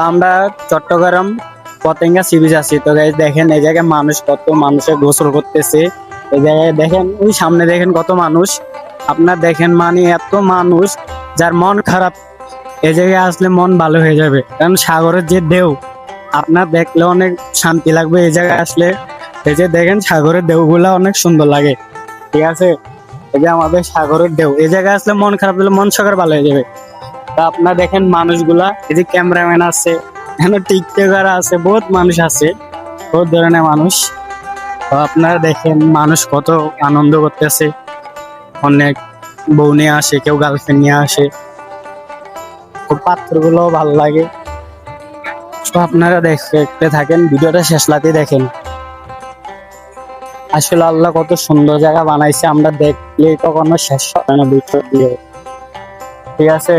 আমরা Chittagong Patenga sea beach আছি। তো গাইস দেখেন এই জায়গায় মানুষ, কত মানুষে গোসল করতেছে। এই জায়গায় দেখেন, ওই সামনে দেখেন কত মানুষ। আপনার দেখেন মানে এত মানুষ, যার মন খারাপ এই জায়গায় আসলে মন ভালো হয়ে যাবে। কারণ সাগরের যে ঢেউ আপনার দেখলে অনেক শান্তি লাগবে এই জায়গায় আসলে। এই যে দেখেন সাগরের ঢেউগুলা অনেক সুন্দর লাগে, ঠিক আছে। এই যে আমাদের সাগরের ঢেউ, এই জায়গায় আসলে মন খারাপ হলে মন সাগর ভালো হয়ে যাবে। তা আপনার দেখেন মানুষগুলা, এই যে ক্যামেরাম্যান আছে, এখানে টিকটকার আছে, বহুত মানুষ আছে, বহুত ধরনের মানুষ। তো আপনারা দেখেন মানুষ কত আনন্দ করতেছে। অনেক বউ নিয়ে আসে, কেউ গার্লফ্রেন্ড নিয়ে আসে। খুব পাত্রগুলো ভালো লাগে। তো আপনারা দেখতে থাকেন, ভিডিওটা শেষ লাতে দেখেন। আসলে আল্লাহ কত সুন্দর জায়গা বানাইছে, আমরা দেখলে কখনো শেষ হবে না ভিডিও দিয়ে, ঠিক আছে।